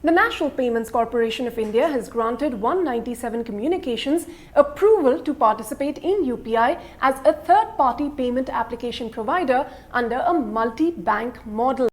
The National Payments Corporation of India has granted One97 Communications approval to participate in UPI as a third-party payment application provider under a multi-bank model.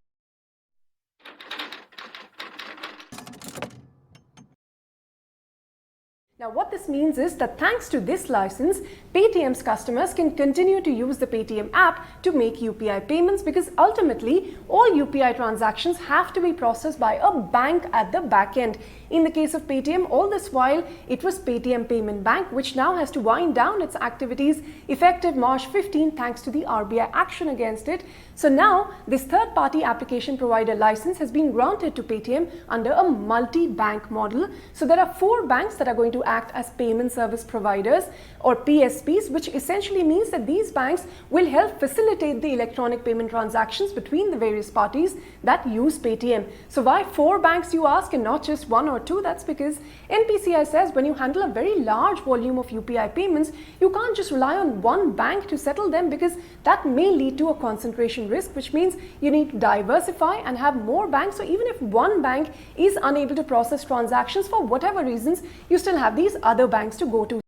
Now, what this means is that thanks to this license, Paytm's customers can continue to use the Paytm app to make UPI payments, because ultimately all UPI transactions have to be processed by a bank at the back end. In the case of Paytm, all this while it was Paytm Payment Bank, which now has to wind down its activities effective March 15 thanks to the RBI action against it. So now this third-party application provider license has been granted to Paytm under a multi-bank model. So there are 4 banks that are going to act as payment service providers, or PSPs, which essentially means that these banks will help facilitate the electronic payment transactions between the various parties that use Paytm. So why 4 banks, you ask, and not just 1 or 2? That's because NPCI says when you handle a very large volume of UPI payments, you can't just rely on one bank to settle them, because that may lead to a concentration risk, which means you need to diversify and have more banks. So even if one bank is unable to process transactions for whatever reasons, you still have these other banks to go to.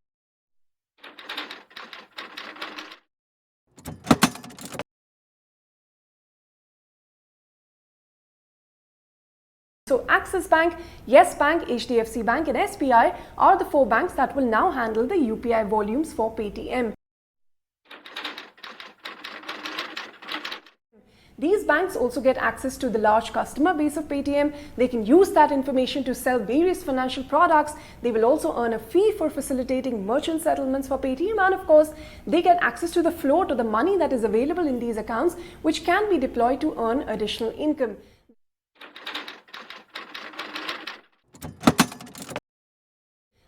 So Axis Bank, Yes Bank, HDFC Bank and SBI are the 4 banks that will now handle the UPI volumes for Paytm. These banks also get access to the large customer base of Paytm. They can use that information to sell various financial products. They will also earn a fee for facilitating merchant settlements for Paytm, and of course, they get access to the float or the money that is available in these accounts, which can be deployed to earn additional income.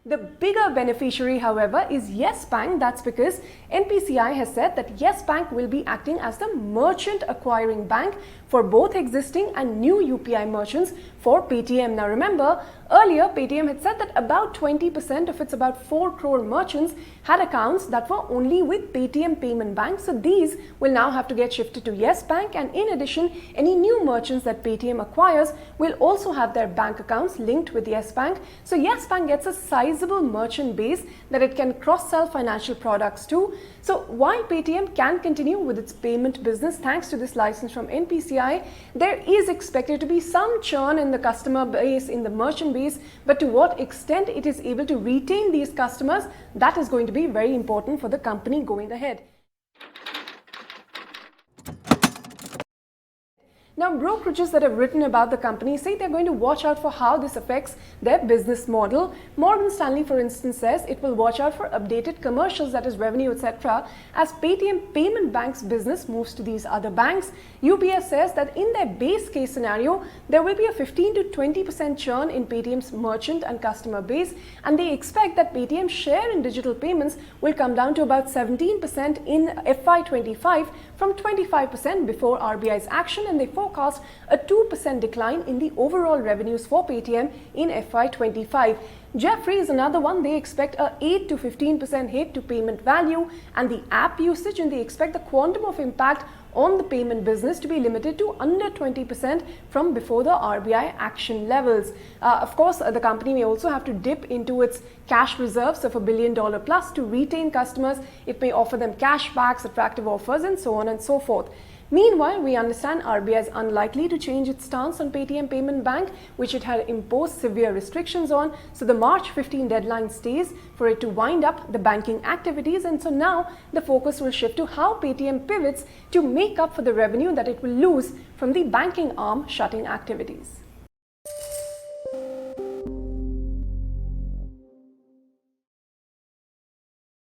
The bigger beneficiary, however, is Yes Bank. That's because NPCI has said that Yes Bank will be acting as the merchant acquiring bank for both existing and new UPI merchants for Paytm. Now remember, earlier Paytm had said that about 20% of its about 4 crore merchants had accounts that were only with Paytm Payment Bank. So these will now have to get shifted to Yes Bank, and in addition, any new merchants that Paytm acquires will also have their bank accounts linked with Yes Bank. So Yes Bank gets a sizable merchant base that it can cross-sell financial products to. So while Paytm can continue with its payment business thanks to this license from NPCI, there is expected to be some churn in the customer base, in the merchant base, but to what extent it is able to retain these customers, that is going to be very important for the company going ahead. Now, brokerages that have written about the company say they're going to watch out for how this affects their business model. Morgan Stanley, for instance, says it will watch out for updated commercials, that is revenue, etc., as Paytm Payment Bank's business moves to these other banks. UBS says that in their base case scenario, there will be a 15 to 20% churn in Paytm's merchant and customer base, and they expect that Paytm's share in digital payments will come down to about 17% in FY25 from 25% before RBI's action, and they forecast a 2% decline in the overall revenues for Paytm in FY25. Jeffrey is another one. They expect a 8 to 15% hit to payment value and the app usage, and they expect the quantum of impact on the payment business to be limited to under 20% from before the RBI action levels. Of course, the company may also have to dip into its cash reserves of $1 billion plus to retain customers. It may offer them cash backs, attractive offers, and so on and so forth. Meanwhile, we understand RBI is unlikely to change its stance on Paytm Payment Bank, which it had imposed severe restrictions on. So the March 15 deadline stays for it to wind up the banking activities. And so now the focus will shift to how Paytm pivots to make up for the revenue that it will lose from the banking arm shutting activities.